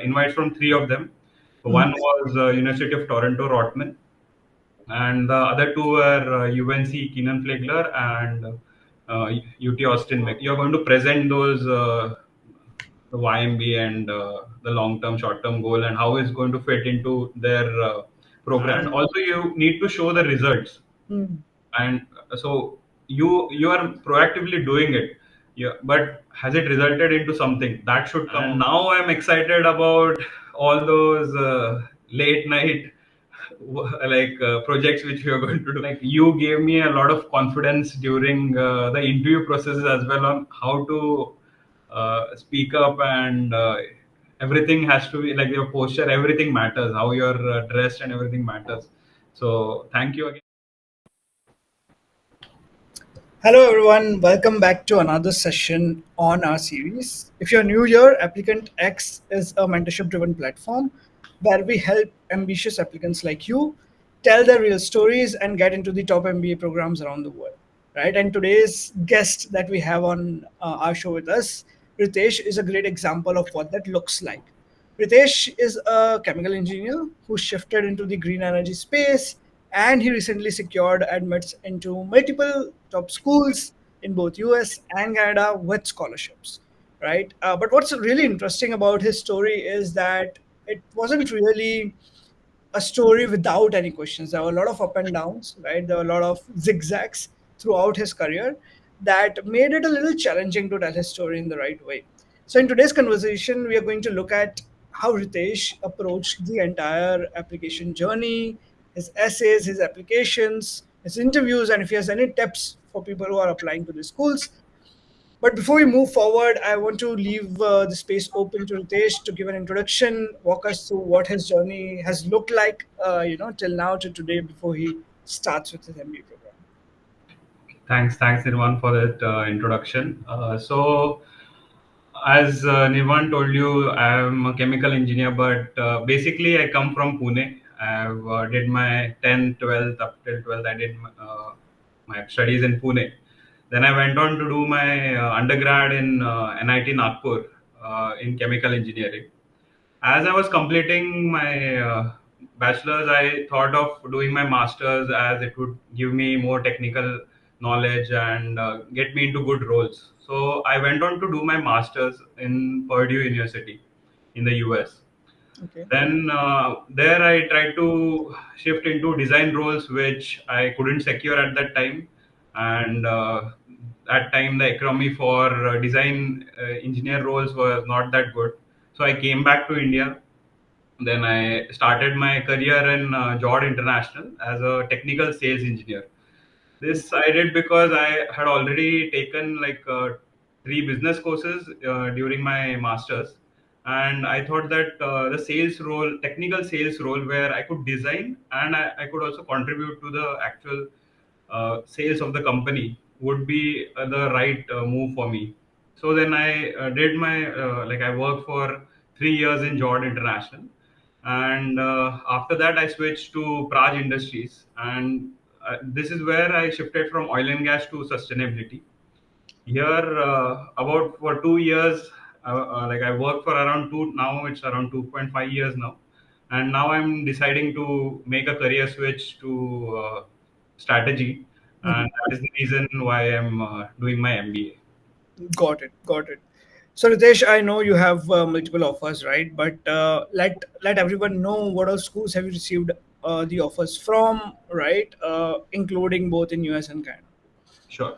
invites from three of them. One was University of Toronto, Rotman, and the other two were UNC Kenan-Flagler and UT Austin. You're going to present those the YMB and the long-term, short-term goal and how it's going to fit into their program. And also, you need to show the results. And so you are proactively doing it. Yeah, but has it resulted into something that should come? And now I'm excited about all those late night projects which we are going to do. Like, you gave me a lot of confidence during the interview processes as well on how to speak up, and everything has to be like your posture, everything matters, how you're dressed and everything matters. So thank you again. Hello, everyone. Welcome back to another session on our series. If you're new here, Applicant-X is a mentorship driven platform where we help ambitious applicants like you tell their real stories and get into the top MBA programs around the world. Right. And today's guest that we have on our show with us, Ritesh, is a great example of what that looks like. Ritesh is a chemical engineer who shifted into the green energy space, and he recently secured admits into multiple top schools in both US and Canada with scholarships. Right. But what's really interesting about his story is that it wasn't really a story without any questions. There were a lot of up and downs, right? There were a lot of zigzags throughout his career that made it a little challenging to tell his story in the right way. So, in today's conversation, we are going to look at how Ritesh approached the entire application journey, his essays, his applications, his interviews, and if he has any tips for people who are applying to the schools. But before we move forward, I want to leave the space open to Ritesh to give an introduction, walk us through what his journey has looked like, till now to today before he starts with his MBA program. Thanks, Nirvan, for that introduction. So, as Nirvan told you, I am a chemical engineer, but basically I come from Pune. I've did my 10th, 12th, up till 12th. I did my studies in Pune. Then I went on to do my undergrad in NIT Nagpur in chemical engineering. As I was completing my bachelor's, I thought of doing my master's, as it would give me more technical knowledge and get me into good roles. So I went on to do my master's in Purdue University in the US. Okay. Then there I tried to shift into design roles, which I couldn't secure at that time. And at time the economy for design engineer roles was not that good. So I came back to India. Then I started my career in Jord International as a technical sales engineer. This I did because I had already taken three business courses during my masters, and I thought that the sales role, technical sales role, where I could design and I could also contribute to the actual sales of the company, would be the right move for me. So then I did my I worked for 3 years in Jord International, and after that I switched to Praj Industries, and this is where I shifted from oil and gas to sustainability. Here, about for 2 years, I worked for around two. Now it's around 2.5 years now, and now I'm deciding to make a career switch to strategy, and that is the reason why I'm doing my MBA. Got it. Got it. So Ritesh, I know you have multiple offers, right? But let everyone know what all schools have you received the offers from, right? Including both in US and Canada. Sure.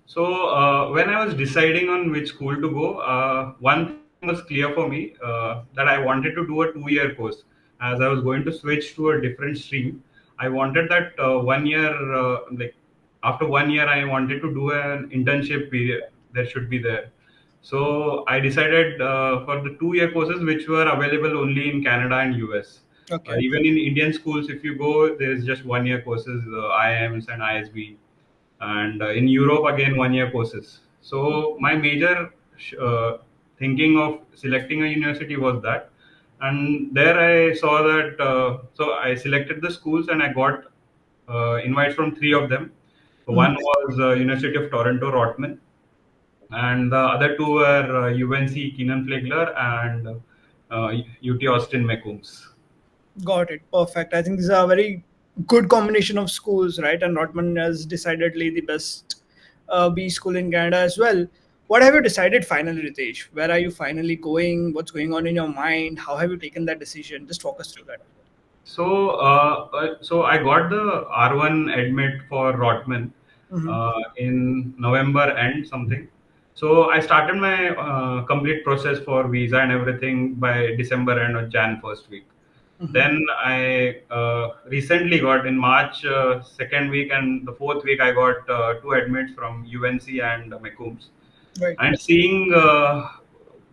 So when I was deciding on which school to go, one thing was clear for me, that I wanted to do a 2 year course. As I was going to switch to a different stream, I wanted that 1 year, after 1 year, I wanted to do an internship period. There should be there. So I decided for the 2 year courses which were available only in Canada and US. Okay. Even in Indian schools, if you go, there is just 1 year courses, IIMs and ISB, and in Europe again 1 year courses. So my major thinking of selecting a university was that, and there I saw that. So I selected the schools and I got invites from three of them. One was University of Toronto, Rotman, and the other two were UNC Kenan-Flagler and UT Austin McCombs. Got it. Perfect. I think these are a very good combination of schools, right? And Rotman is decidedly the best B school in Canada as well. What have you decided finally, Ritesh? Where are you finally going? What's going on in your mind? How have you taken that decision? Just walk us through that. So I got the R1 admit for Rotman Mm-hmm. in November end something. So I started my complete process for visa and everything by December end or Jan first week. Mm-hmm. Then I recently got in March second week and the fourth week I got two admits from UNC and McCombs. Right. And seeing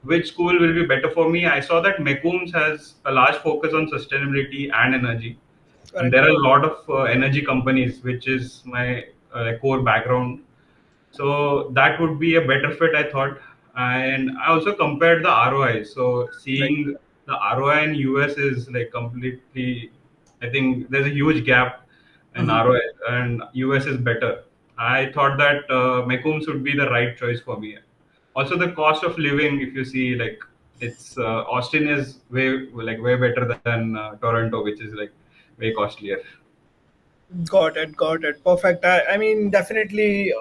which school will be better for me, I saw that McCombs has a large focus on sustainability and energy, and Correct. there are a lot of energy companies, which is my core background. So that would be a better fit, I thought. And I also compared the ROI. So Right. seeing the ROI in US is like completely, I think there's a huge gap in Mm-hmm. ROI, and US is better. I thought that McCombs would be the right choice for me. Also, the cost of living, if you see, like it's Austin is way better than Toronto, which is like way costlier. Got it. Got it. Perfect. I mean, definitely,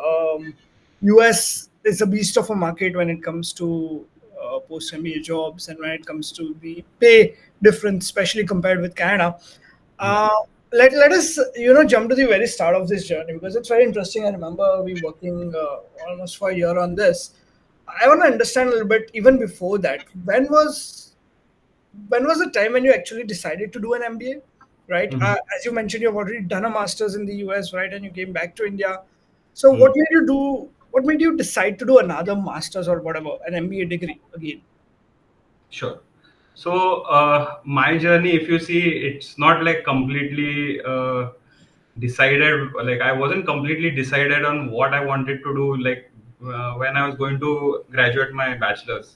US is a beast of a market when it comes to post MBA jobs and when it comes to the pay difference, especially compared with Canada. Yeah. Uh, let us jump to the very start of this journey because it's very interesting. I remember we working almost for a year on this. I want to understand a little bit even before that. When was the time when you actually decided to do an MBA? Right, Mhm. as you mentioned, you've already done a master's in the US, right, and you came back to India. So, Mm. what made you do? What made you decide to do another master's or whatever, an MBA degree again? Sure. So my journey, if you see, it's not like completely decided. Like I wasn't completely decided on what I wanted to do. Like when I was going to graduate my bachelor's,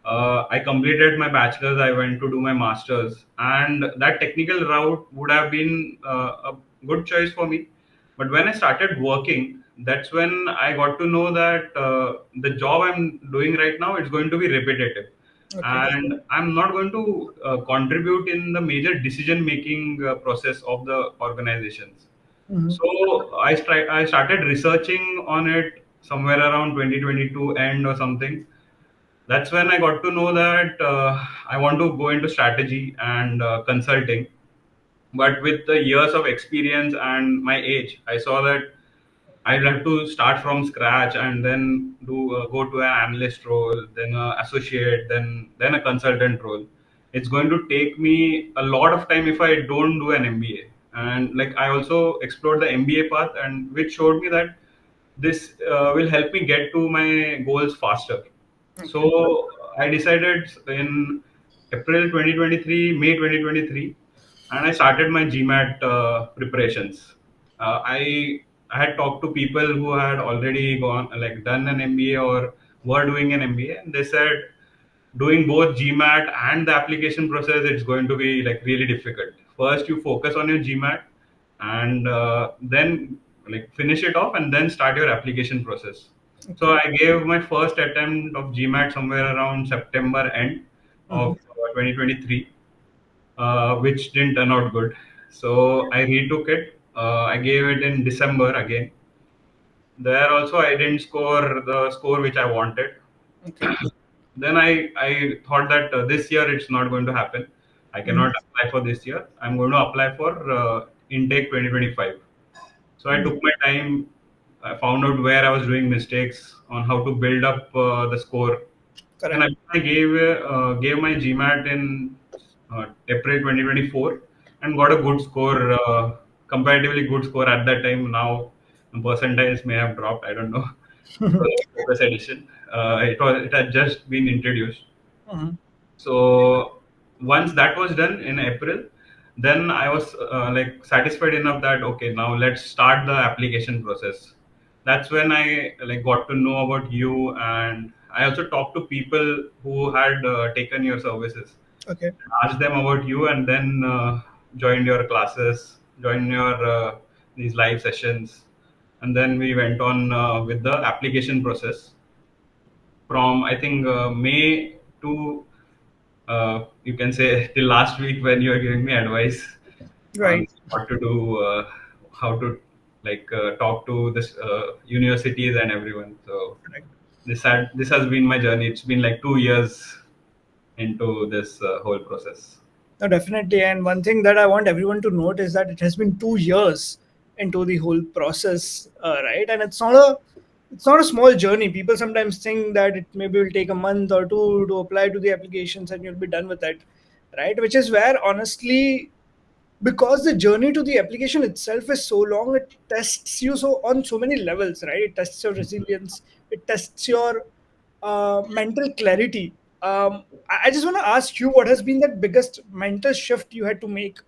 I completed my bachelor's. I went to do my master's, and that technical route would have been a good choice for me. But when I started working, that's when I got to know that the job I'm doing right now is going to be repetitive, Okay. and I'm not going to contribute in the major decision making process of the organizations. Hmm. So I started researching on it somewhere around 2022 end or something. That's when I got to know that I want to go into strategy and consulting. But with the years of experience and my age, I saw that I'd have to start from scratch and then do go to an analyst role, then a associate, then a consultant role. It's going to take me a lot of time if I don't do an MBA. And like I also explored the MBA path, and which showed me that this will help me get to my goals faster. Okay. So I decided in April 2023, May 2023, and I started my GMAT preparations. I had talked to people who had already gone like done an MBA or were doing an MBA, and they said doing both GMAT and the application process, it's going to be like really difficult. First, you focus on your GMAT, and then like finish it off, and then start your application process. So Okay. I gave my first attempt of GMAT somewhere around September end Hmm. of 2023, which didn't turn out good. So I retook it. I gave it in December again. There also I didn't score the score which I wanted. Okay. Then I thought that this year it's not going to happen. I Hmm. cannot apply for this year. I'm going to apply for intake 2025. So I took my time. I found out where I was doing mistakes on how to build up the score. Then Correct. I gave my GMAT in April 2024 and got a good score, comparatively good score at that time. Now the percentiles may have dropped. I don't know because of focus edition. It had just been introduced. Hmm. So once that was done in April, then I was like satisfied enough that okay, now let's start the application process. That's when I like got to know about you, and I also talked to people who had taken your services, Okay. asked them about you, and then joined your classes, joined your these live sessions, and then we went on with the application process from I think May to you can say till last week when you are giving me advice on Right. what to do, how to talk to this universities and everyone. So Correct. this has been my journey. It's been like 2 years into this whole process. No, definitely. And one thing that I want everyone to note is that it has been 2 years into the whole process, right? And it's not a small journey. People sometimes think that it maybe will take a month or two to apply to the applications and you'll be done with it, right? Which is where honestly, because the journey to the application itself is so long, it tests you so on so many levels, right? It tests your resilience, it tests your mental clarity. I just want to ask you, what has been that biggest mental shift you had to make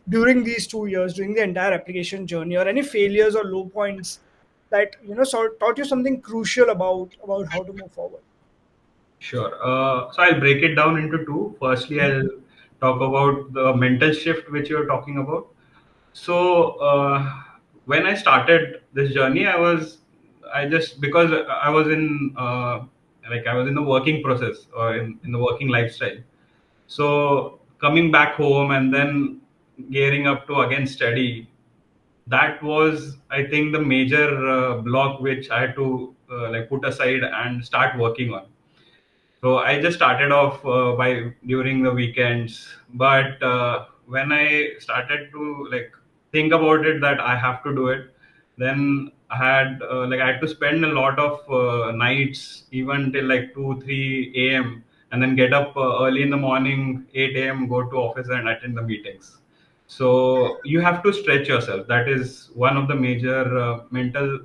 during these 2 years, during the entire application journey, or any failures or low points that sort of taught you something crucial about how to move forward? Sure. So I'll break it down into two. Firstly, I'll talk about the mental shift which you're talking about. So when I started this journey, I just because I was in I was in the working process or in the working lifestyle. So coming back home and then gearing up to again study, that was I think the major block which I had to put aside and start working on. So I just started off by during the weekends, but when I started to think about it that I have to do it, then I had to spend a lot of nights, even till like 2 3 a.m., and then get up early in the morning 8 a.m., go to office and attend the meetings. So you have to stretch yourself. That is one of the major mental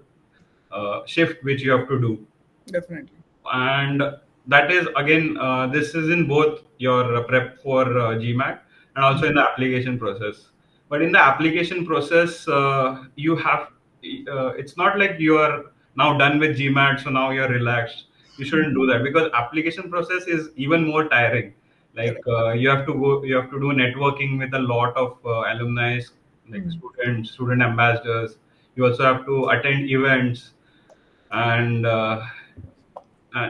shift which you have to do. Definitely. And that is again this is in both your prep for GMAT and also in the application process. But in the application process, you have it's not like you are now done with GMAT, so now you're relaxed. You shouldn't do that because application process is even more tiring. Correct. You have to do networking with a lot of alumni, like Mm. student ambassadors. You also have to attend events, and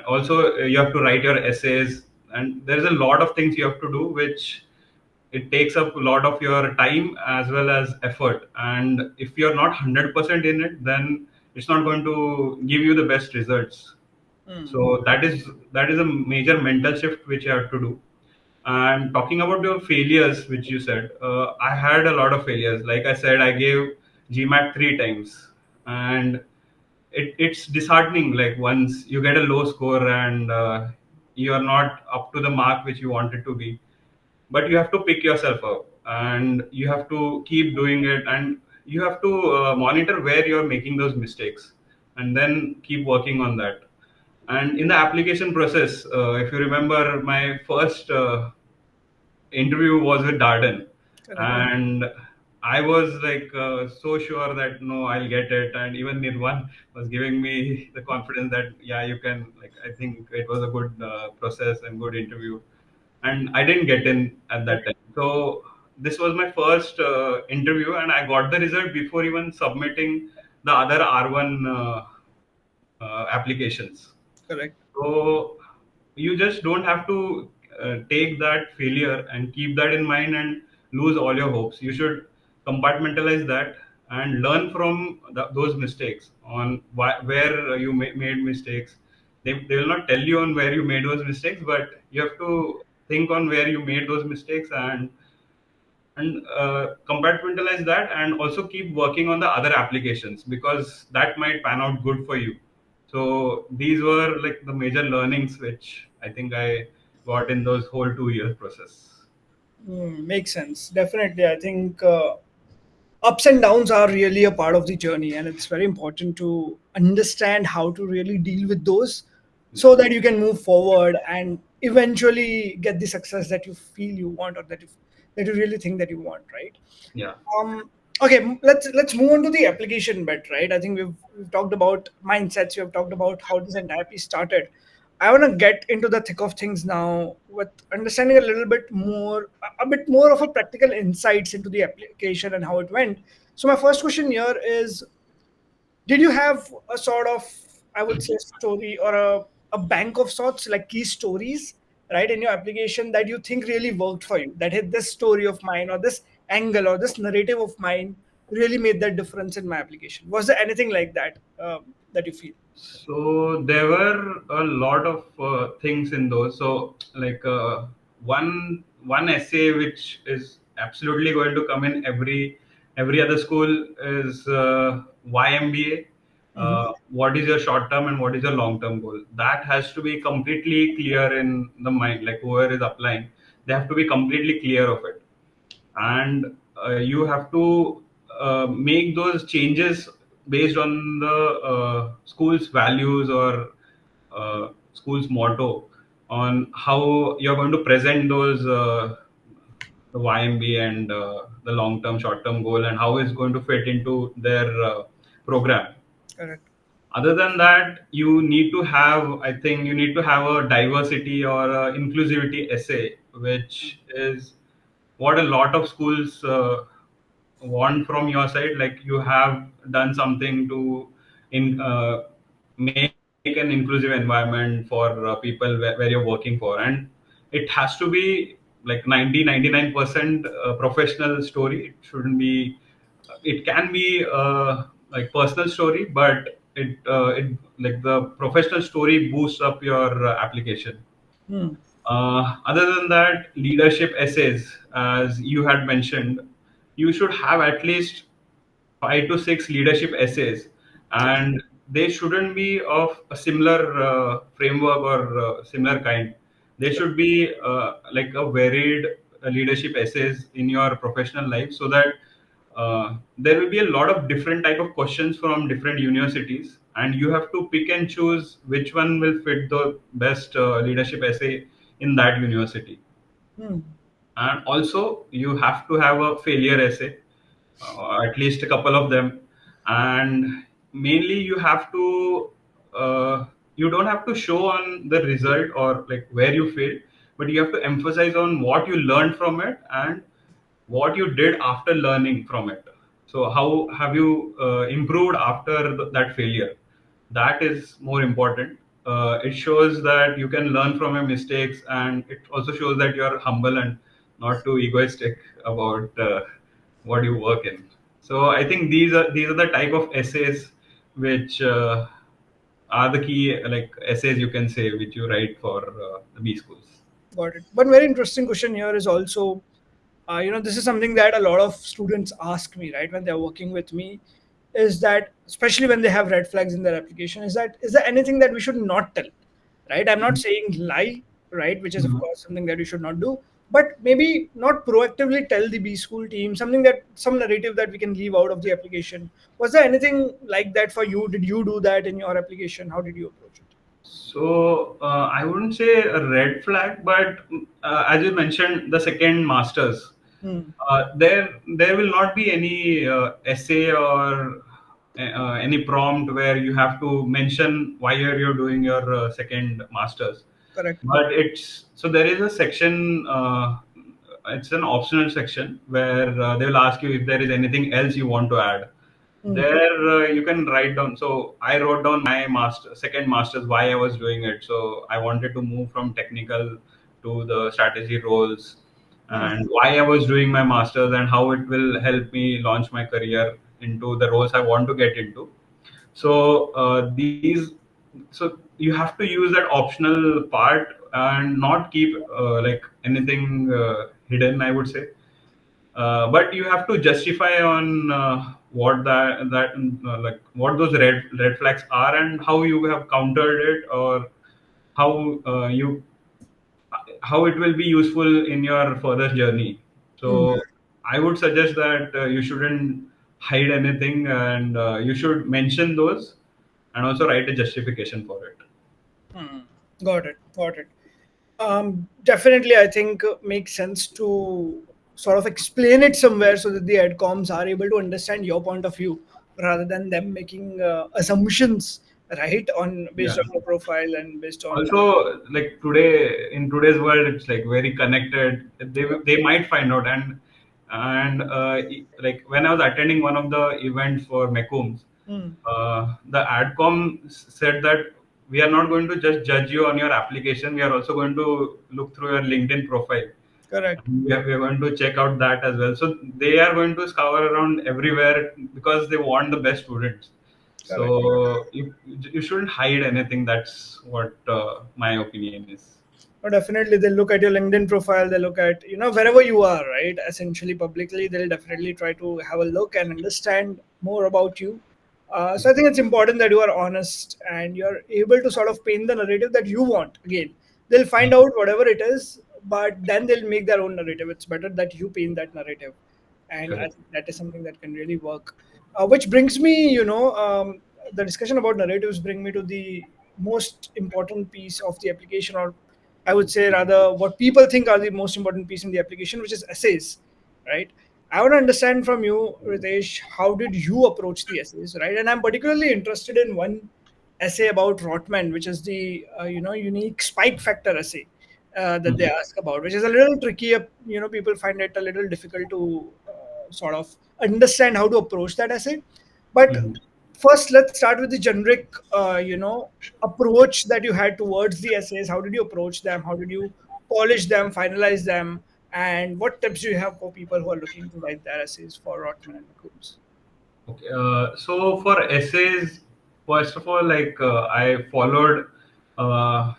also you have to write your essays, and there's a lot of things you have to do which it takes up a lot of your time as well as effort, and if you're not 100% in it, then it's not going to give you the best results. Mm. So that is a major mental shift which you have to do. And talking about your failures which you said, I had a lot of failures. Like I said, I gave GMAT 3 times, and it's disheartening like once you get a low score and you are not up to the mark which you wanted to be, but you have to pick yourself up and you have to keep doing it, and you have to monitor where you're making those mistakes and then keep working on that. And in the application process, if you remember, my first interview was with Darden, Correct. and I was so sure that no, I'll get it, and even Nirvan was giving me the confidence that yeah, you can. Like I think it was a good process and good interview, and I didn't get in at that time. So this was my first interview, and I got the result before even submitting the other R1 applications. Correct. So you just don't have to take that failure and keep that in mind and lose all your hopes. You should compartmentalize that and learn from those mistakes on where you made mistakes. They will not tell you on where you made those mistakes, but you have to think on where you made those mistakes, and compartmentalize that, and also keep working on the other applications because that might pan out good for you. So these were like the major learnings which I think I got in those whole 2 years process. Makes sense. Definitely. I think ups and downs are really a part of the journey, and it's very important to understand how to really deal with those Yeah, so that you can move forward and eventually get the success that you feel you want, or that you really think that you want, right? yeah, Okay, let's move on to the application bit, right? I think we've talked about mindsets, we have talked about how this entire piece started. I want to get into the thick of things now with understanding a little bit more, a bit more of a practical insights into the application and how it went. So my first question here is, did you have a sort of, I would say, story or a bank of sorts, like key stories right, in your application that you think really worked for you, that hey, this story of mine or this angle or this narrative of mine really made that difference in my application? Was there anything like that that you feel? So there were a lot of things in those. So like one essay which is absolutely going to come in every other school is YMBA. Hmm. What is your short term and what is your long term goal? That has to be completely clear in the mind. Like whoever is applying, they have to be completely clear of it, and you have to make those changes based on the school's values or school's motto on how you're going to present those the YMB and the long term short term goal and how it's going to fit into their program. Correct. Other than that, you need to have, I think you need to have a diversity or a inclusivity essay, which is what a lot of schools want from your side. Like you have done something to in make an inclusive environment for people where you're working for, and it has to be like 99% professional story. It shouldn't be, it can be like personal story, but it like the professional story boosts up your application. Hmm. Other than that, leadership essays, as you had mentioned, you should have at least 5 to 6 leadership essays, and they shouldn't be of a similar framework or similar kind. They should be like a varied leadership essays in your professional life, so that there will be a lot of different type of questions from different universities, and you have to pick and choose which one will fit the best leadership essay in that university. Hmm. And also you have to have a failure essay, at least a couple of them. And mainly you have to you don't have to show on the result or like where you failed, but you have to emphasize on what you learned from it and what you did after learning from it. So how have you improved after that failure? That is more important. It shows that you can learn from your mistakes, and it also shows that you are humble and not too egoistic about what you work in. So I think these are the type of essays which are the key like essays you can say which you write for the B schools. Got it. One very interesting question here is also, this is something that a lot of students ask me, right, when they're working with me, is that especially when they have red flags in their application, is that is there anything that we should not tell, right? I'm not saying lie, right, which is of Mhm. course something that we should not do, but maybe not proactively tell the B school team something, that some narrative that we can leave out of the application. Was there anything like that for you? Did you do that in your application? How did you approach it? So I wouldn't say a red flag, but as you mentioned, the second masters, Hmm. there will not be any essay or any prompt where you have to mention why you're doing your second masters. Correct. But it's so there is a section. It's an optional section where they will ask you if there is anything else you want to add. Hmm. There you can write down. So I wrote down my second masters, why I was doing it. So I wanted to move from technical to the strategy roles, Hmm. and why I was doing my masters and how it will help me launch my career into the roles I want to get into. So these, so you have to use that optional part and not keep like anything hidden, I would say. But you have to justify on what that like what those red flags are and how you have countered it, or how you how it will be useful in your further journey. Hmm. So I would suggest that you shouldn't hide anything, and you should mention those and also write a justification for it. Hmm. Got it. Got it. Definitely, I think makes sense to sort of explain it somewhere so that the adcoms are able to understand your point of view rather than them making assumptions, right, on based Yeah. on your profile and based on. Also, like today in today's world, it's like very connected. They might find out, and like when I was attending one of the events for McCombs, Hmm. the adcom said that we are not going to just judge you on your application. We are also going to look through your LinkedIn profile. Correct. We are going to check out that as well. So they are going to scour around everywhere because they want the best students. Correct. So you shouldn't hide anything. That's what my opinion is. No, definitely, they'll look at your LinkedIn profile. They look at, wherever you are, right? Essentially, publicly, they'll definitely try to have a look and understand more about you. So I think it's important that you are honest and you're able to sort of paint the narrative that you want. Again, they'll find out whatever it is, but then they'll make their own narrative. It's better that you paint that narrative, and I Correct. think that is something that can really work. Which brings me, the discussion about narratives bring me to the most important piece of the application, or I would say rather what people think are the most important piece in the application, which is essays, right? I want to understand from you, Ritesh, how did you approach the essays, right? And I'm particularly interested in one essay about Rotman, which is the unique spike factor essay that they Mhm. ask about, which is a little tricky. People find it a little difficult to sort of understand how to approach that essay. But Mhm. first, let's start with the generic, approach that you had towards the essays. How did you approach them? How did you polish them, finalize them? And what tips do you have for people who are looking to write their essays for Rotman and McCombs? Okay. So for essays, first of all, I followed uh,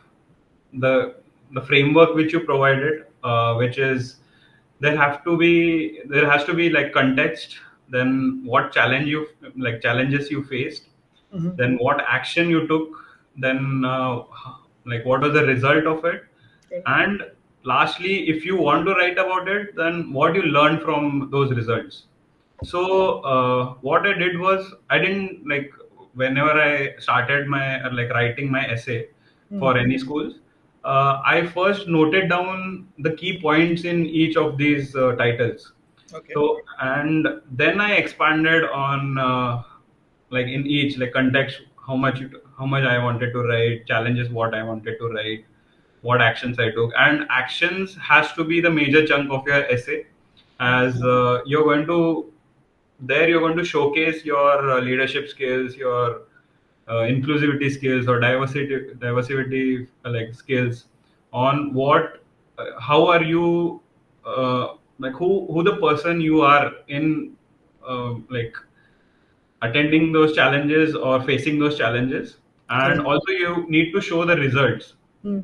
the the framework which you provided, which is there has to be like context, then what challenges you faced, Hmm. then what action you took, then like what was the result of it, Correct. and lastly, if you want to write about it, then what you learned from those results. So what I did was I didn't like whenever I started my writing my essay Hmm. for any schools, I first noted down the key points in each of these titles. Okay. So and then I expanded on like in each like context how much I wanted to write, challenges what I wanted to write, what actions I took, and actions has to be the major chunk of your essay, as you're going to showcase your leadership skills, your inclusivity skills or diversity skills on what how are you like who the person you are in like attending those challenges or facing those challenges, and Correct. also you need to show the results. Hmm.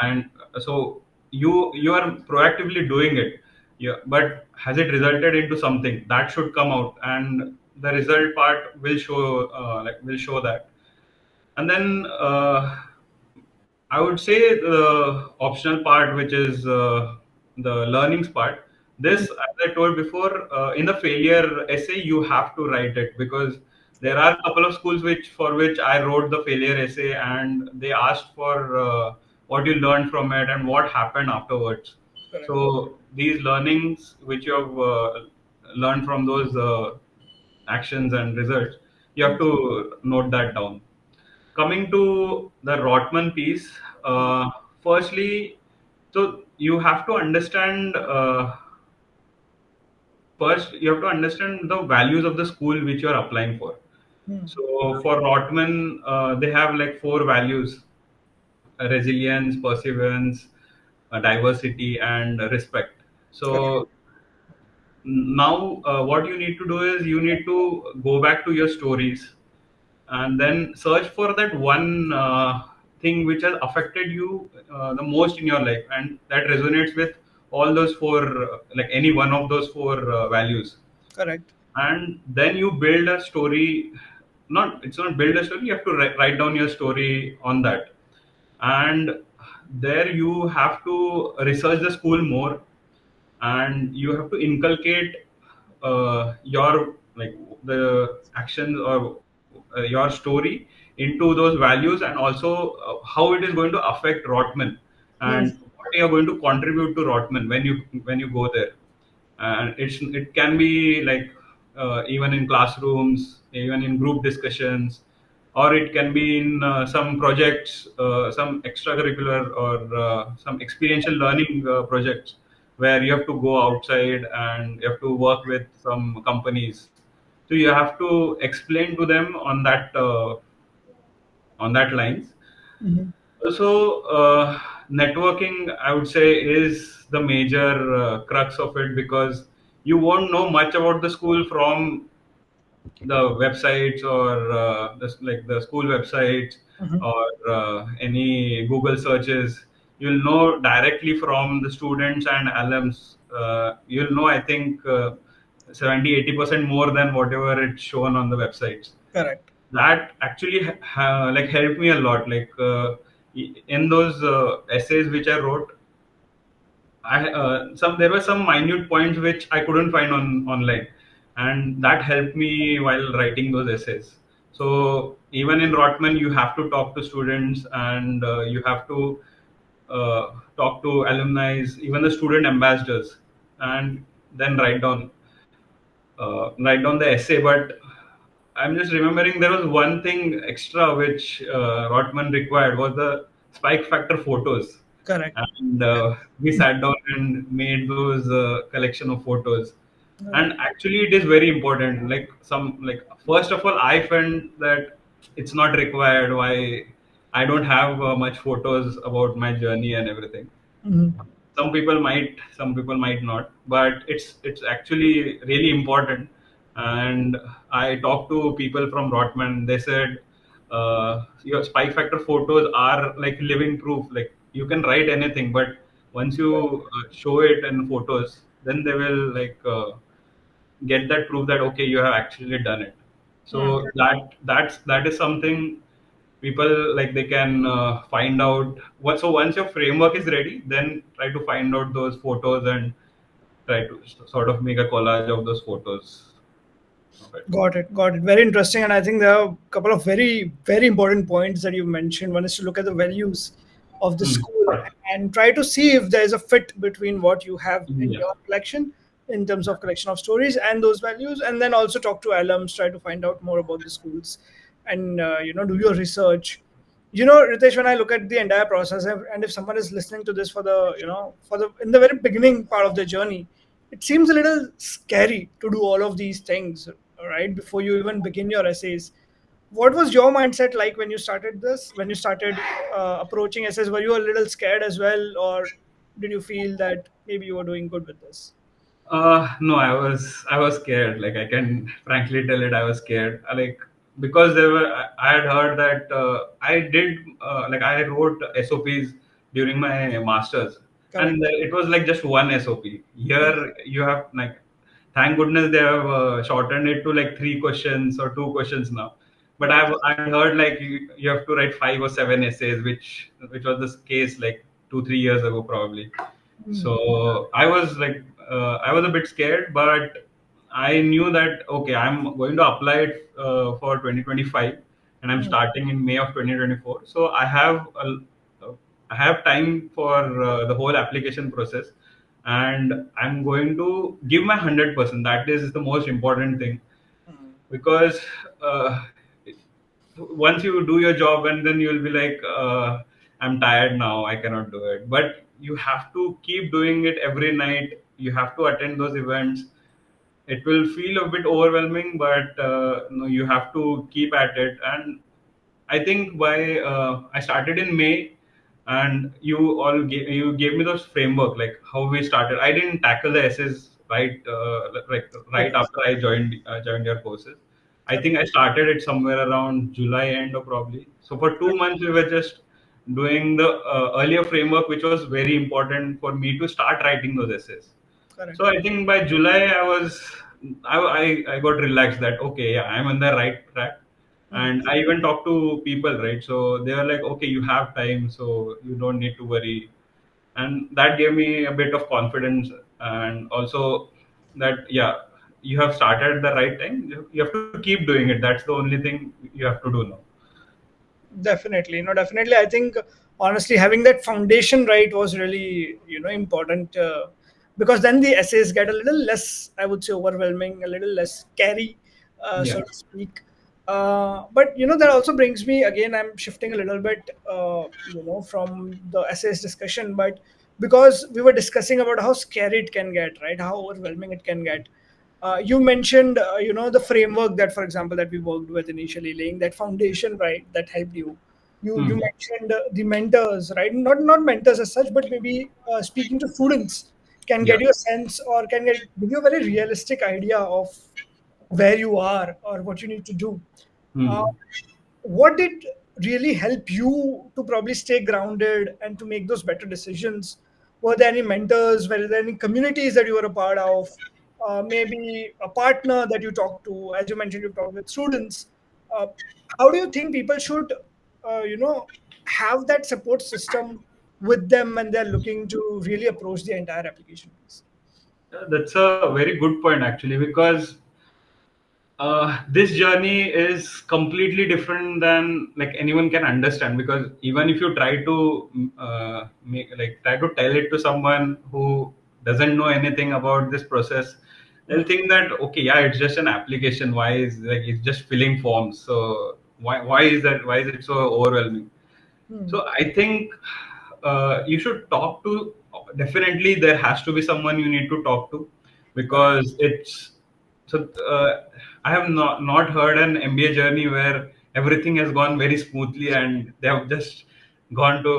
And so you are proactively doing it, yeah, but has it resulted into something that should come out, and the result part will show will show that. And then I would say the optional part, which is the learnings part. This, Hmm. as I told before, in the failure essay, you have to write it because there are a couple of schools for which I wrote the failure essay, and they asked for what you learned from it and what happened afterwards. Correct. So these learnings, which you have learned from those actions and results, you Hmm. have to note that down. Coming to the Rotman piece, firstly, so you have to understand first you have to understand the values of the school which you are applying for. Hmm. So for Rotman, they have like four values: resilience, perseverance, diversity, and respect. Correct. So now, what you need to do is you need to go back to your stories and then search for that one thing which has affected you the most in your life and that resonates with all those four like any one of those four values, Correct. and then you build a story. Not It's not build a story, you have to write down your story on that, and there you have to research the school more, and you have to inculcate your like the actions or your story into those values, and also how it is going to affect Rotman Hmm. and what you are going to contribute to Rotman when you go there. And it can be like even in classrooms, even in group discussions, or it can be in some projects, some extracurricular or some experiential learning projects where you have to go outside and you have to work with some companies. So you have to explain to them on that lines. Mhm. Also, networking, I would say, is the major crux of it, because you won't know much about the school from the websites, or like the school websites, Mhm. or any Google searches. You'll know directly from the students and alums. You'll know, I think, 70-80% more than whatever it's shown on the websites. Correct. That actually like helped me a lot, like in those essays which I wrote. I some There were some minute points which I couldn't find on online, and that helped me while writing those essays. So even in Rotman, you have to talk to students, and you have to talk to alumni, even the student ambassadors, and then write down the essay. But I'm just remembering there was one thing extra which Rotman required, was the spike factor photos, Correct. and we sat down and made those collection of photos. Right. And actually, it is very important. Like first of all, I felt that it's not required. Why I don't have much photos about my journey and everything. Mhm. Some people might not, but it's actually really important. And I talked to people from Rotman. They said your spike factor photos are like living proof. Like, you can write anything, but once you show it in photos, then they will like get that proof that okay, you have actually done it. Mm. So that is something people, like, they can find out what. So once your framework is ready, then try to find out those photos and try to sort of make a collage of those photos of it. Got it. Got it. Very interesting. And I think there are a couple of very, very important points that you mentioned. One is to look at the values of the Hmm. school and try to see if there is a fit between what you have in Yeah. your collection in terms of collection of stories and those values. And then also talk to alums, try to find out more about the schools and, do your research. Ritesh, when I look at the entire process, and if someone is listening to this in the very beginning part of their journey, it seems a little scary to do all of these things, right? Before you even begin your essays. What was your mindset like when you started this? When you started approaching essays, were you a little scared as well, or did you feel that maybe you were doing good with this? No, I was scared. Like, I can frankly tell it, I was scared. Like, because I had heard that I wrote SOPs during my masters, Correct. and it was like just one SOP. Here you have, like, thank goodness they have shortened it to like 3 questions or 2 questions now. But Right. I heard like you have to write 5 or 7 essays, which was the case like 2-3 years ago probably. Mm. So I was a bit scared, but I knew that okay, I'm going to apply it for 2025, and I'm Mm. starting in May of 2024. So I have time for the whole application process, and I'm going to give my 100%. That is the most important thing, Mm. because uh, once you do your job, and then you'll be like, I'm tired now, I cannot do it. But you have to keep doing it every night. You have to attend those events. It will feel a bit overwhelming, but no, you have to keep at it. And I think by I started in May, and you gave me those framework, like how we started. I didn't tackle the essays right Okay. after I joined your courses. I Correct. think I started it somewhere around July end, or probably. So for 2 months we were just doing the earlier framework, which was very important for me to start writing those essays. Correct. So I think by July I got relaxed that okay, yeah, I'm on the right track. Mm. And I even talked to people, right? So they were like, okay, you have time, so you don't need to worry. And that gave me a bit of confidence, and also that yeah, you have started at the right time. You have to keep doing it. That's the only thing you have to do now. Definitely. No, definitely. I think honestly having that foundation right was really, important, because then the essays get a little less, I would say, overwhelming, a little less scary, Yeah. so to speak. But that also brings me again. I'm shifting a little bit, from the essays discussion, but because we were discussing about how scary it can get, right? How overwhelming it can get. You mentioned, the framework that, for example, that we worked with initially, laying that foundation, right, that helped you. You Hmm. mentioned the mentors, right? Not mentors as such, but maybe speaking to students can Yeah. get you a sense or give you a very realistic idea of where you are or what you need to do. Uh, Hmm. what did really help you to probably stay grounded and to make those better decisions? Were there any mentors? Were there any communities that you were a part of? Maybe a partner that you talked to? As you mentioned, you talked with students. Uh, how do you think people should, have that support system with them when they're looking to really approach the entire application piece? That's a very good point actually, because this journey is completely different than like anyone can understand. Because even if you try to try to tell it to someone who doesn't know anything about this process, they'll Hmm. think that okay, yeah, it's just an application. Why is like it's just filling forms? So why is that? Why is it so overwhelming? Hmm. So I think you should talk to. Definitely, there has to be someone you need to talk to, Correct. because it's so. I have not heard an MBA journey where everything has gone very smoothly and they have just gone to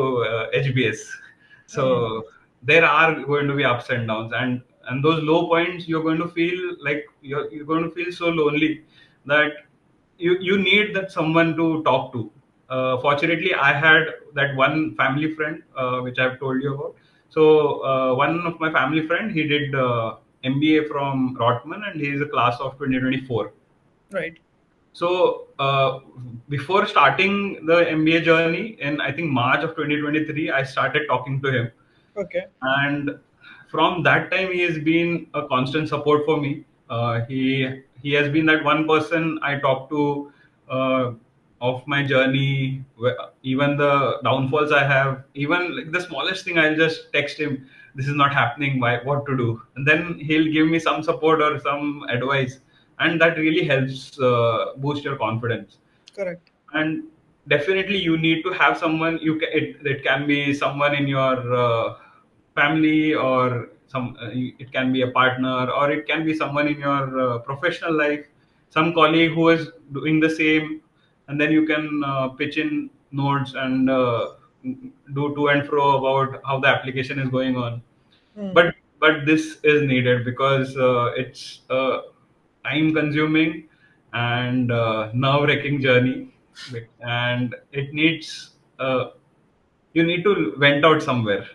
HBS. Hmm. So there are going to be ups and downs, and those low points you're going to feel like you're going to feel so lonely that you need that someone to talk to. Fortunately, I had that one family friend which I've told you about. So one of my family friend, he did MBA from Rotman, and he is a class of 2024. Right. So before starting the MBA journey in I think March of 2023, I started talking to him, Okay. and from that time he has been a constant support for me. He has been that one person I talk to uh, of my journey, even the downfalls I have, even like the smallest thing, I'll just text him, this is not happening, why, what to do, and then he'll give me some support or some advice, and that really helps boost your confidence. Correct. And definitely you need to have someone it can be someone in your family, or it can be a partner, or it can be someone in your professional life, some colleague who is doing the same, and then you can pitch in notes and do to and fro about how the application is going on. Hmm. But this is needed because it's a time consuming and nerve wracking journey, and it needs you need to vent out somewhere.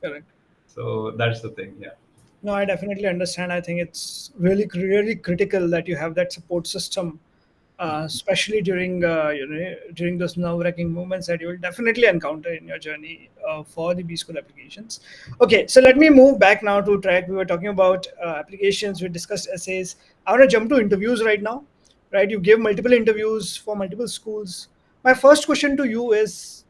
Correct. So that's the thing. Yeah. No, I definitely understand. I think it's really critical that you have that support system, especially during those nerve-wracking moments that you will definitely encounter in your journey for the B School applications. Okay, so let me move back now to track. We were talking about applications. We discussed essays. I want to jump to interviews right now. Right, you gave multiple interviews for multiple schools. My first question to you is,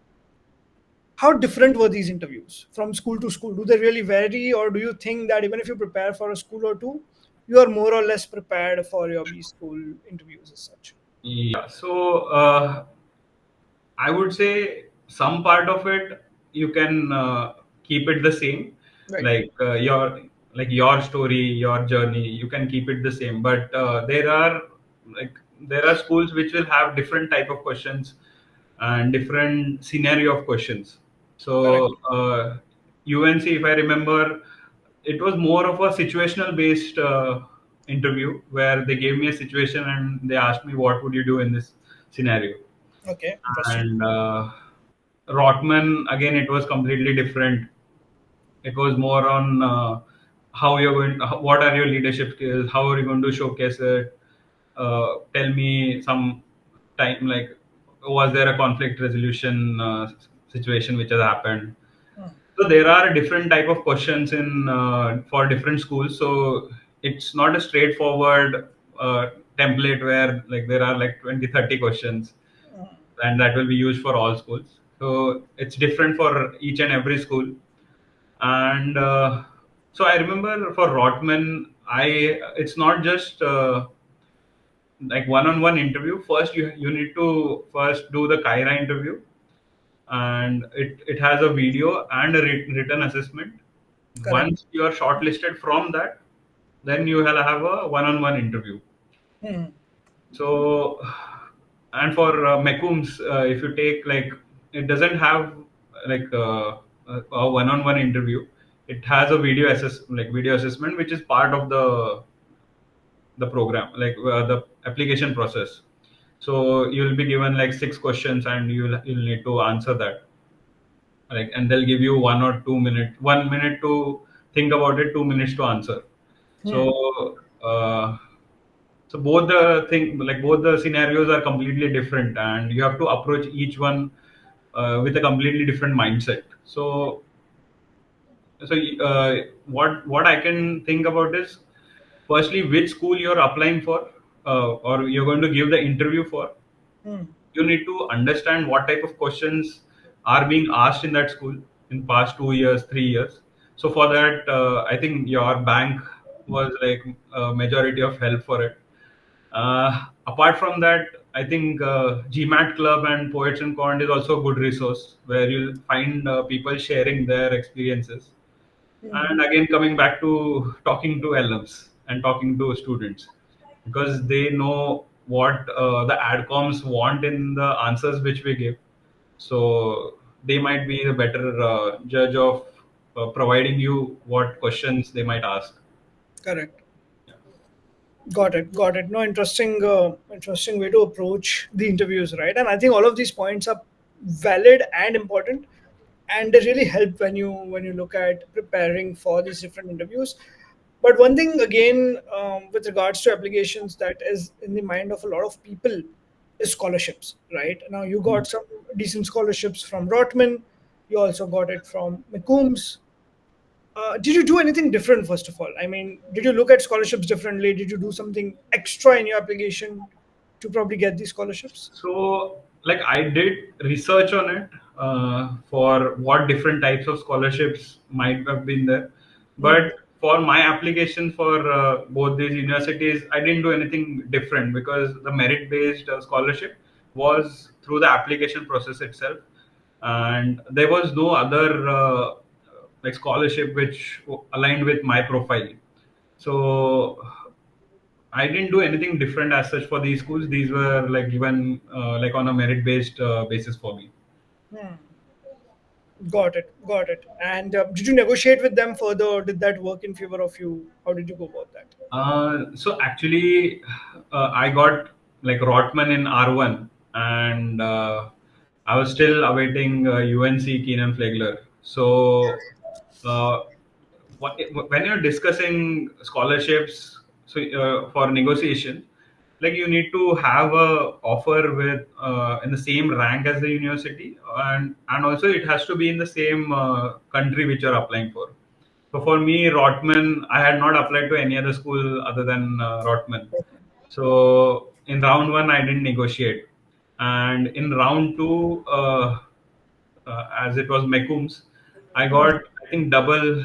how different were these interviews from school to school? Do they really vary, or do you think that even if you prepare for a school or two, you are more or less prepared for your B school interviews as such? Yeah. So I would say some part of it you can keep it the same, Right. like your story, your journey. You can keep it the same, but there are schools which will have different type of questions and different scenario of questions. Correct. So UNC, if I remember, it was more of a situational based interview where they gave me a situation and they asked me what would you do in this scenario. Okay. Interesting. And Rotman, again, it was completely different. It was more on how you're going, what are your leadership skills, how are you going to showcase it. Tell me some time, like was there a conflict resolution situation which has happened. Hmm. So there are different type of questions in for different schools. So it's not a straightforward template where like there are like 20, 30 questions, and that will be used for all schools. So it's different for each and every school. And so I remember for Rotman, I it's not just like one-on-one interview. First, you need to first do the Kaira interview, and it has a video and a written assessment. Correct. Once you are shortlisted from that, then you will have a one-on-one interview. Hmm. So and for McCombs, if you take like, it doesn't have like a one-on-one interview. It has a video assessment, which is part of the program, like the application process. So you'll be given like 6 questions, and you'll need to answer that. Like, and they'll give you 1 or 2 minutes, 1 minute to think about it, 2 minutes to answer. Hmm. So. So both the scenarios are completely different, and you have to approach each one with a completely different mindset. So what I can think about is, firstly, which school you're applying for, or you're going to give the interview for. Hmm. You need to understand what type of questions are being asked in that school in past 2 years, 3 years. So for that, I think your bank was like a majority of help for it. Apart from that, I think GMAT Club and Poets and Cond is also a good resource where you'll find people sharing their experiences. Hmm. And again, coming back to talking to alums and talking to students, because they know what the adcoms want in the answers which we give. So they might be the better judge of providing you what questions they might ask. Correct. Got it. Got it. No, interesting. Interesting way to approach the interviews, right? And I think all of these points are valid and important, and they really help when you look at preparing for these different interviews. But one thing again, with regards to applications, that is in the mind of a lot of people is scholarships, right? Now you got some decent scholarships from Rotman. You also got it from McCombs. Did you do anything different, first of all? I mean, did you look at scholarships differently? Did you do something extra in your application to probably get these scholarships? So, like, I did research on it for what different types of scholarships might have been there. Hmm. But for my application for both these universities, I didn't do anything different because the merit based scholarship was through the application process itself. And there was no other like scholarship which aligned with my profile. So I didn't do anything different as such for these schools. These were like given like on a merit based basis for me. Hmm. Got it. Got it. And did you negotiate with them further? Did that work in favor of you? How did you go about that? So actually, I got like Rotman in R1, and I was still awaiting UNC Kenan-Flagler. So uh, when you're discussing scholarships, so for negotiation, like you need to have a offer with in the same rank as the university, and also it has to be in the same country which you're applying for. So for me, Rotman, I had not applied to any other school other than Rotman. So in round one, I didn't negotiate, and in round two, as it was McCombs, I Hmm. got, I think, double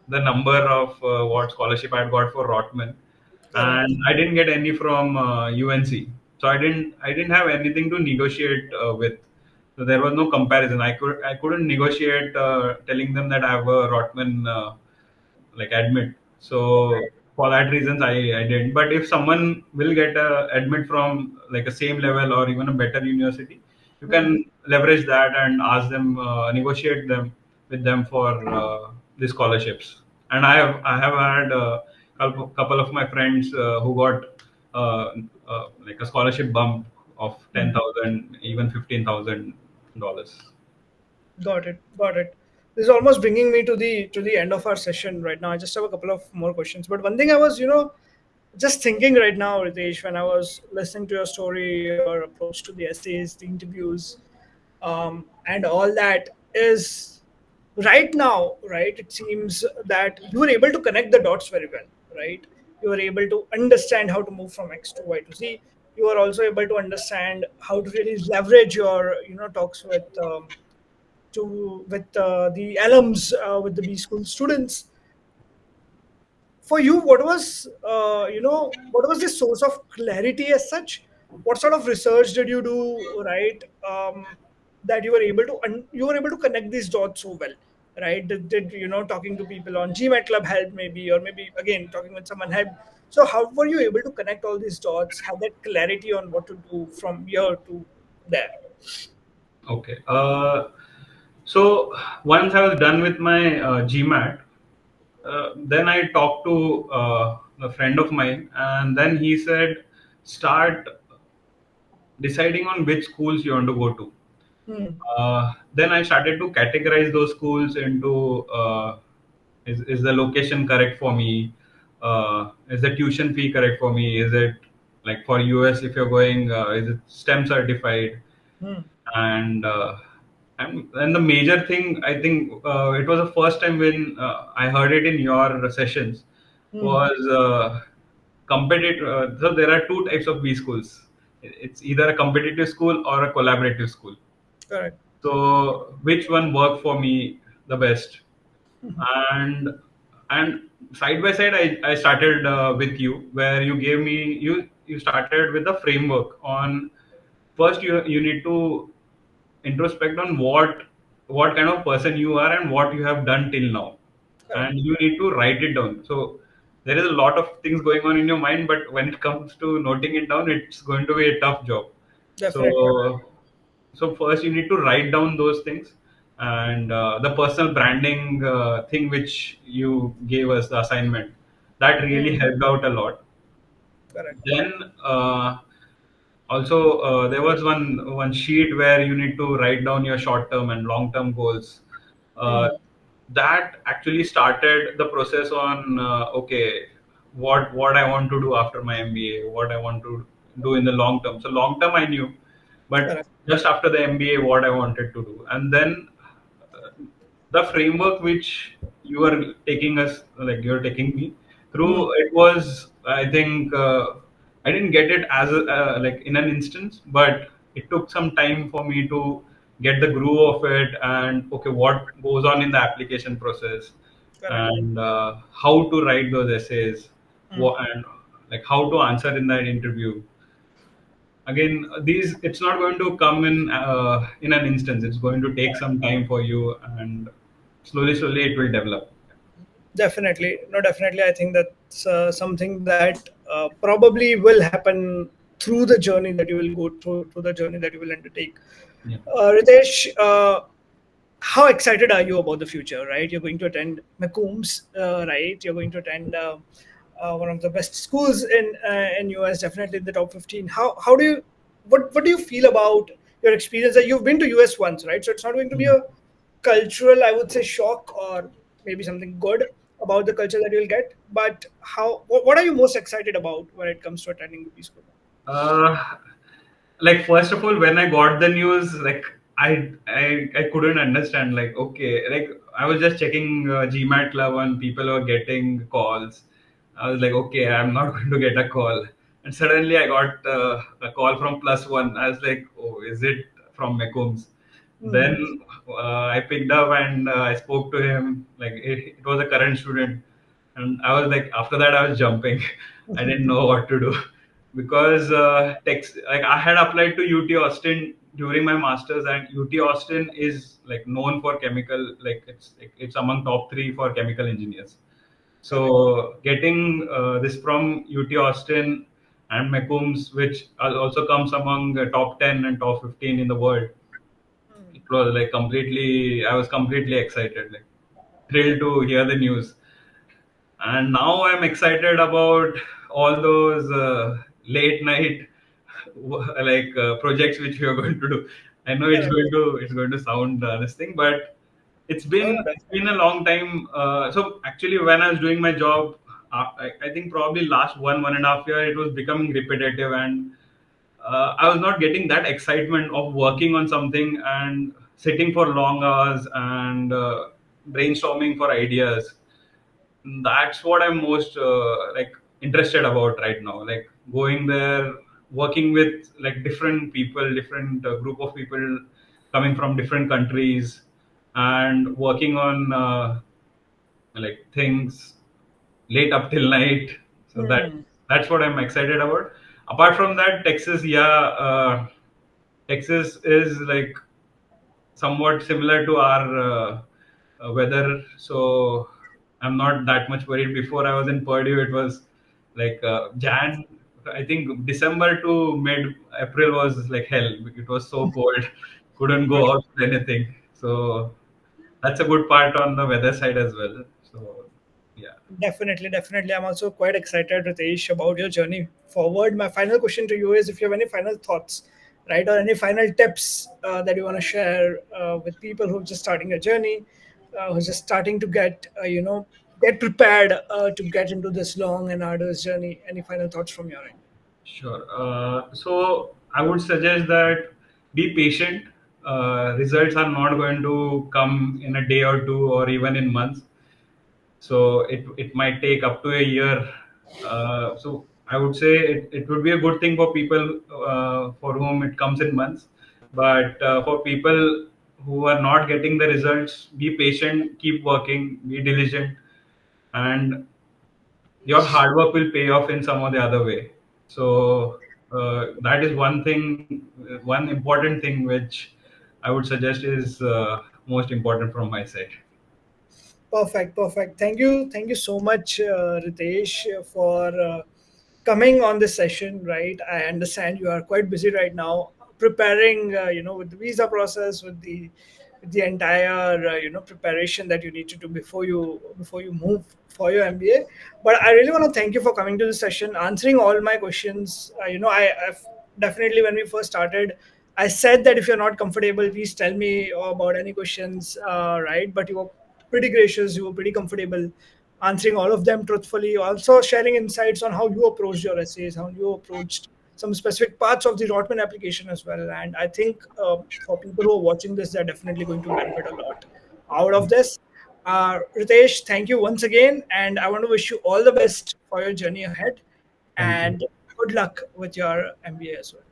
the number of what scholarship I had got for Rotman, Correct. and I didn't get any from UNC. So I didn't have anything to negotiate with. So there was no comparison. I couldn't negotiate telling them that I have a Rotman like admit. So for that reasons, I didn't. But if someone will get a admit from like a same level or even a better university, you Hmm. can leverage that and ask them, negotiate them with them for the scholarships. And I have had a couple of my friends who got like a scholarship bump of Hmm. 10,000, even $15,000. Got it. Got it. This is almost bringing me to the end of our session right now. I just have a couple of more questions. But one thing I was, just thinking right now, Ritesh, when I was listening to your story, your approach to the essays, the interviews, and all that is right now, right? It seems that you were able to connect the dots very well, right? You were able to understand how to move from X to Y to Z. You are also able to understand how to really leverage your, talks with the alums, with the B school students. For you, what was the source of clarity as such? What sort of research did you do, right? That you were able to connect these dots so well, right? Did talking to people on GMAT Club help maybe, or maybe again talking with someone help? So how were you able to connect all these dots, have that clarity on what to do from here to there? Okay. So once I was done with my GMAT, then I talked to a friend of mine, and then he said, start deciding on which schools you want to go to. Hmm. Then I started to categorize those schools into is the location correct for me? Is the tuition fee correct for me? Is it like for US if you're going, is it STEM certified? Hmm. And and the major thing, I think it was the first time when I heard it in your sessions, Hmm. was competitive. So there are two types of B schools. It's either a competitive school or a collaborative school. Correct. So which one worked for me the best? And side by side, I started with you, where you gave me, you started with the framework on, first you need to introspect on what kind of person you are and what you have done till now, Correct. and you need to write it down. So there is a lot of things going on in your mind, but when it comes to noting it down, it's going to be a tough job. Definitely. So first you need to write down those things, and the personal branding thing which you gave us the assignment, that really Hmm. helped out a lot. Correct. Then also there was one sheet where you need to write down your short term and long term goals. Hmm. uh, that actually started the process on, okay, what I want to do after my MBA, what I want to do in the long term. So long term I knew, but Correct. just after the MBA, what I wanted to do. And then uh, the framework which you are taking us, like you're taking me Hmm. through, it was, I think, I didn't get it as like in an instance, but it took some time for me to get the groove of it, and okay, what goes on in the application process, Correct. and how to write those essays, Hmm. and like how to answer in that interview. Again, these, it's not going to come in an instance. It's going to take some time for you, and slowly it will develop. Definitely. No, definitely. I think that's something that probably will happen through the journey that you will go through the journey that you will undertake. Yeah. Ritesh, how excited are you about the future, right? You're going to attend McCombs, right? You're going to attend one of the best schools in US, definitely in the top 15. How do you, what do you feel about your experience? That you've been to US once, right? So it's not going to be Mhm. a cultural, I would say, shock, or maybe something good about the culture that you'll get. But what are you most excited about when it comes to attending the B school? Uh, like first of all, when I got the news, like I couldn't understand. Like, okay, like I was just checking GMAT Club and people were getting calls. I was like, okay, I'm not going to get a call. And suddenly I got a call from Plus One. I was like, oh, is it from McCombs? Hmm. Then I picked up and I spoke to him. Like it was a current student, and I was like, after that I was jumping. I didn't know what to do because like I had applied to UT Austin during my masters, and UT Austin is like known for chemical, like it's among top three for chemical engineers. Correct. So getting this from UT Austin and McCombs, which also comes among the top 10 and top 15 in the world, it was like completely, I was completely excited, like thrilled to hear the news. And now I'm excited about all those late night projects which we are going to do. I know Correct. it's going to sound this thing, but Oh, no, it's been a long time. So actually, when I was doing my job, I think probably last 1.5 year, it was becoming repetitive, and I was not getting that excitement of working on something and sitting for long hours and brainstorming for ideas. That's what I'm most like interested about right now. Like going there, working with like different people, different group of people coming from different countries, and working on like things late up till night. So Hmm. that's what I'm excited about. Apart from that, Texas, yeah, Texas is like somewhat similar to our weather, so I'm not that much worried. Before I was in Purdue, it was like Jan. I think December to mid April was like hell. It was so cold, couldn't go out for anything. So that's a good part on the weather side as well. So yeah, Definitely, definitely. I'm also quite excited, Ritesh, about your journey forward. My final question to you is if you have any final thoughts, right, or any final tips that you want to share with people who are just starting a journey, who's just starting to get, get prepared to get into this long and arduous journey. Any final thoughts from your end? sure. So I would suggest that be patient. Results are not going to come in a day or two or even in months. So it might take up to a year. So I would say it would be a good thing for people for whom it comes in months, but for people who are not getting the results, be patient, keep working, be diligent, and your hard work will pay off in some or the other way. So that is one thing, one important thing which I would suggest is most important from my side. Perfect, perfect. Thank you so much, Ritesh, for coming on this session. Right, I understand you are quite busy right now, preparing, with the visa process, with the entire, preparation that you need to do before you move for your MBA. But I really want to thank you for coming to this session, answering all my questions. I've definitely when we first started. I said that if you're not comfortable, please tell me about any questions, right? But you were pretty gracious. You were pretty comfortable answering all of them truthfully. Also sharing insights on how you approached your essays, how you approached some specific parts of the Rotman application as well. And I think for people who are watching this, they're definitely going to benefit a lot out of this. Ritesh, thank you once again, and I want to wish you all the best for your journey ahead, Thank you. and good luck with your MBA as well.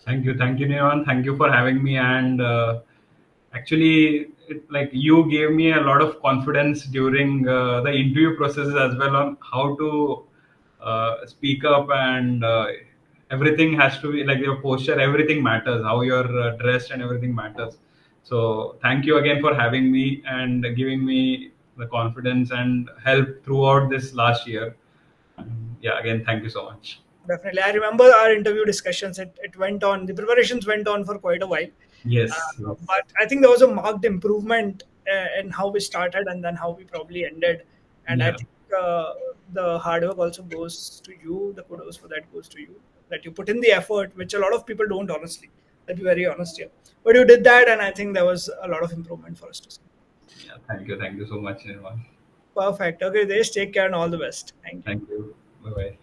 Thank you, Nevan. Thank you for having me. And actually, like you gave me a lot of confidence during the interview processes as well on how to speak up, and everything has to be like your posture. Everything matters. How you're dressed and everything matters. So thank you again for having me and giving me the confidence and help throughout this last year. And yeah, again, thank you so much. Definitely. I remember our interview discussions. It went on, the preparations went on for quite a while. Yes, yes. But I think there was a marked improvement in how we started and then how we probably ended. And I Yeah. think the hard work also goes to you. The kudos for that goes to you. That you put in the effort, which a lot of people don't, honestly. I'll be very honest here. But you did that, and I think there was a lot of improvement for us to see. Yeah, thank you. Thank you so much, everyone. Perfect. Okay, Desh, take care and all the best. Thank you. Thank you. Bye bye.